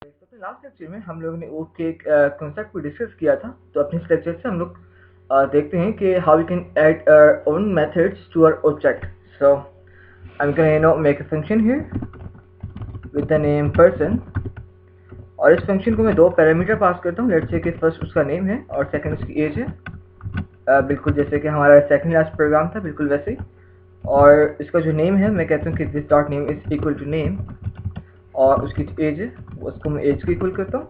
सबसे last lecture में हम लोगों ने वो के कॉन्सेप्ट को डिस्कस किया था। तो अपने इस लेक्चर से हम लोग देखते हैं कि how we can add own methods to our object. So I am gonna make a function here with the name person, और इस फंक्शन को मैं दो पैरामीटर पास करता हूँ। लेट्स से कि फर्स्ट उसका नेम है और सेकंड उसकी एज है, बिल्कुल जैसे कि हमारा सेकंड लास्ट प्रोग्राम था, बिल्कुल वैसे ही। और इसका जो नेम है मैं कहता हूँ कि this dot name is equal to name, और उसकी जो एज है उसको मैं एज को इक्वल करता हूँ।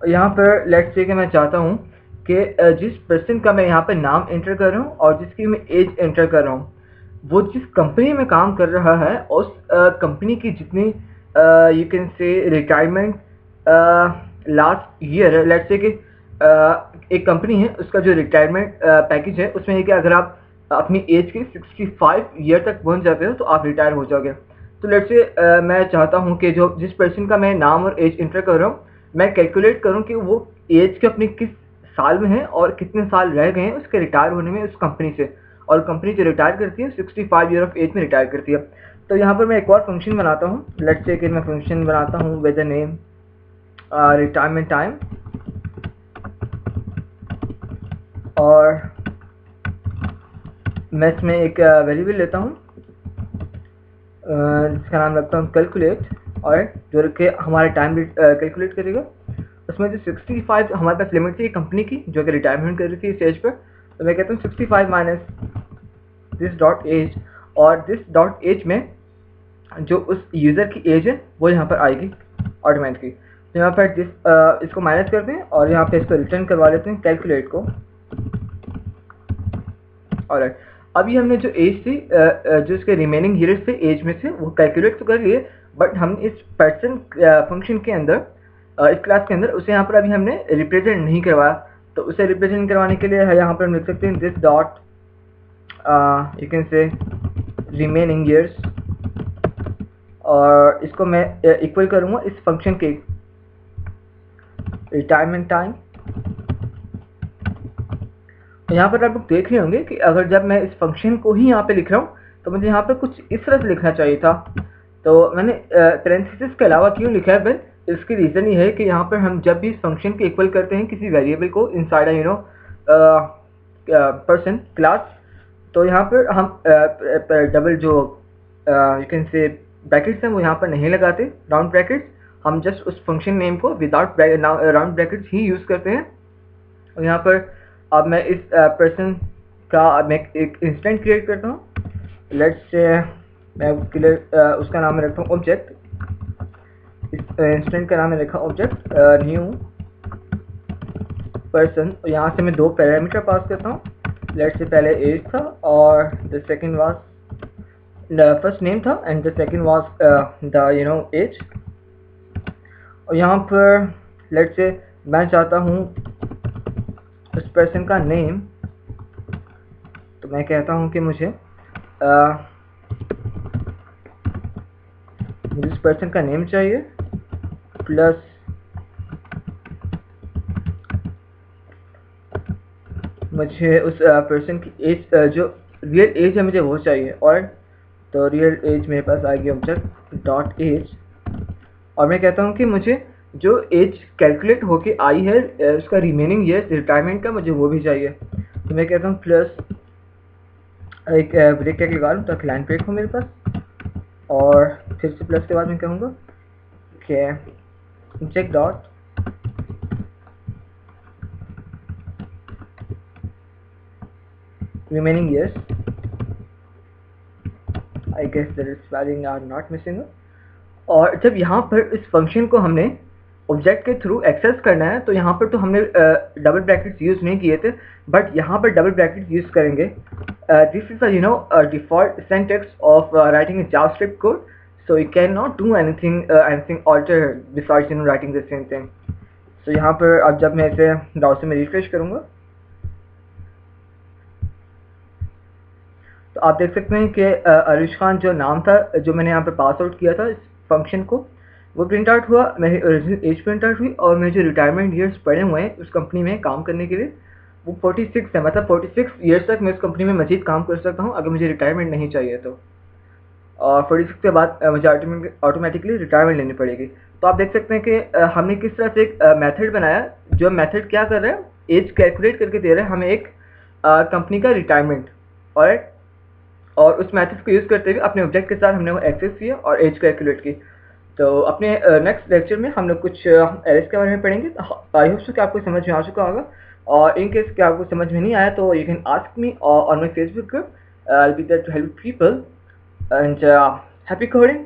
यहाँ पर लेट्स से कि मैं चाहता हूँ कि जिस पर्सन का मैं यहाँ पर नाम एंटर कर रहा हूँ और जिसकी मैं एज एंटर कर रहा हूँ, वो जिस कंपनी में काम कर रहा है उस कंपनी की जितनी you can say retirement last year, let's say कि एक कंपनी है, उसका जो रिटायरमेंट पैकेज है उसमें है कि अगर आप अपनी एज के 65 ईयर तक पहुँच जाते हो तो आप रिटायर हो जाओगे। तो लेट्स से मैं चाहता हूँ कि जो जिस पर्सन का मैं नाम और एज एंटर कर रहा हूँ, मैं कैलकुलेट करूं कि वो एज के अपने किस साल में है और कितने साल रह गए हैं उसके रिटायर होने में उस कंपनी से, और कंपनी जो रिटायर करती है 65 ईयर ऑफ एज में रिटायर करती है। तो यहाँ पर मैं एक और फंक्शन बनाता हूँ। लेट्स से कि मैं फंक्शन बनाता हूँ with the name retirement time, और मैं इसमें एक वेरिएबल लेता हूँ जिसका नाम रखता हूँ कैलकुलेट, और जो कि हमारा टाइम कैलकुलेट करेगा। उसमें जो 65 हमारे पास लिमिट थी कंपनी की जो कि रिटायरमेंट कर रही थी इस एज पर, तो मैं कहता हूँ 65 माइनस दिस डॉट एज, और दिस डॉट एज में जो उस यूज़र की एज है वो यहाँ पर आएगी ऑटोमेटिकली। तो यहाँ पर इसको माइनस करते हैं और यहाँ पे इसको रिटर्न करवा लेते हैं कैलकुलेट को। ऑलराइट, अभी हमने जो एज थी जो इसके रिमेनिंग ईयर्स थे एज में से वो कैलकुलेट तो कर लिए, बट हम इस पर्सन फंक्शन के अंदर इस क्लास के अंदर उसे यहाँ पर अभी हमने रिप्रेजेंट नहीं करवाया। तो उसे रिप्रेजेंट करवाने के लिए यहाँ पर हम लिख सकते हैं this dot U can say remaining years, और इसको मैं इक्वल करूँगा इस फंक्शन के रिटायरमेंट टाइम। यहाँ पर आप लोग देख रहे होंगे कि अगर जब मैं इस फंक्शन को ही यहाँ पे लिख रहा हूँ तो मुझे यहाँ पर कुछ इस तरह से लिखना चाहिए था। तो मैंने पैरेंथेसिस के अलावा क्यों लिखा है? इसकी रीज़न ये है कि यहाँ पर हम जब भी इस फंक्शन के इक्वल करते हैं किसी वेरिएबल को इनसाइड पर्सन क्लास, तो यहाँ पर हम डबल जो यू कैन से ब्रैकेट्स हैं वो यहाँ पर नहीं लगाते, राउंड ब्रैकेट्स। हम जस्ट उस फंक्शन नेम को विदाउट राउंड ब्रैकेट्स ही यूज़ करते हैं। और यहाँ पर अब मैं इस पर्सन का मैं एक इंस्टेंट क्रिएट करता हूँ। लेट्स से मैं उसका नाम में रखता हूँ ऑब्जेक्ट। इस इंस्टेंट का नाम में रखा ऑब्जेक्ट न्यू पर्सन, और यहाँ से मैं दो पैरामीटर पास करता हूँ। लेट्स से पहले एज था और the second was first name था and the second was the age. और यहाँ पर लेट्स से मैं चाहता हूँ उस पर्सन का नेम, तो मैं कहता हूँ कि मुझे इस पर्सन का नेम चाहिए प्लस मुझे उस पर्सन की एज जो रियल एज है मुझे वो चाहिए। और तो रियल एज मेरे पास आएगी ऑब्जेक्ट डॉट एज, और मैं कहता हूँ कि मुझे जो एज कैलकुलेट होके आई है उसका रिमेनिंग ईयर्स रिटायरमेंट का मुझे वो भी चाहिए। तो मैं कहता हूँ प्लस एक ब्रेक टैग लगा लूँ ताकि लाइन ब्रेक हो मेरे पास, और फिर से प्लस के बाद मैं कहूँगा कि check dot remaining years, I guess that is spelling are not missing. और जब यहाँ पर इस फंक्शन को हमने ऑब्जेक्ट के थ्रू एक्सेस करना है तो यहाँ पर तो हमने डबल ब्रैकेट्स यूज़ नहीं किए थे, बट यहाँ पर डबल ब्रैकेट्स यूज़ करेंगे। This is default syntax of writing a JavaScript code, so you cannot do anything alter besides writing the same thing. So यहाँ पर अब जब मैं इसे ब्राउज़र में रिफ्रेश करूँगा तो आप देख सकते हैं कि अरिश खान जो नाम था जो मैंने यहाँ पर पास आउट किया था इस फंक्शन को, वो प्रिंट आउट हुआ, मेरी ओरिजिनल एज प्रिंट आउट हुई, और मेरे जो रिटायरमेंट ईयर्स पड़े हुए हैं उस कंपनी में काम करने के लिए वो 46 है। मतलब 46 ईयर्स तक मैं उस कंपनी में मजीद काम कर सकता हूँ अगर मुझे रिटायरमेंट नहीं चाहिए तो। और 46 के बाद मुझे ऑटोमेटिकली रिटायरमेंट लेनी पड़ेगी। तो आप देख सकते हैं कि हमने किस तरह से एक मेथड बनाया, जो मेथड क्या कर रहा है, एज कैलकुलेट करके दे रहा है हमें एक कंपनी का रिटायरमेंट। ऑलराइट, और उस मेथड को यूज़ करते हुए अपने ऑब्जेक्ट के साथ हमने वो एक्सेस किया और एज कैलकुलेट की। तो अपने नेक्स्ट लेक्चर में हम लोग कुछ एरेस के बारे में पढ़ेंगे। आई होप सो कि आपको समझ में आ चुका होगा, और इन केस कि आपको समझ में नहीं आया तो you can ask me on my Facebook group. I will be there to help people, and happy coding.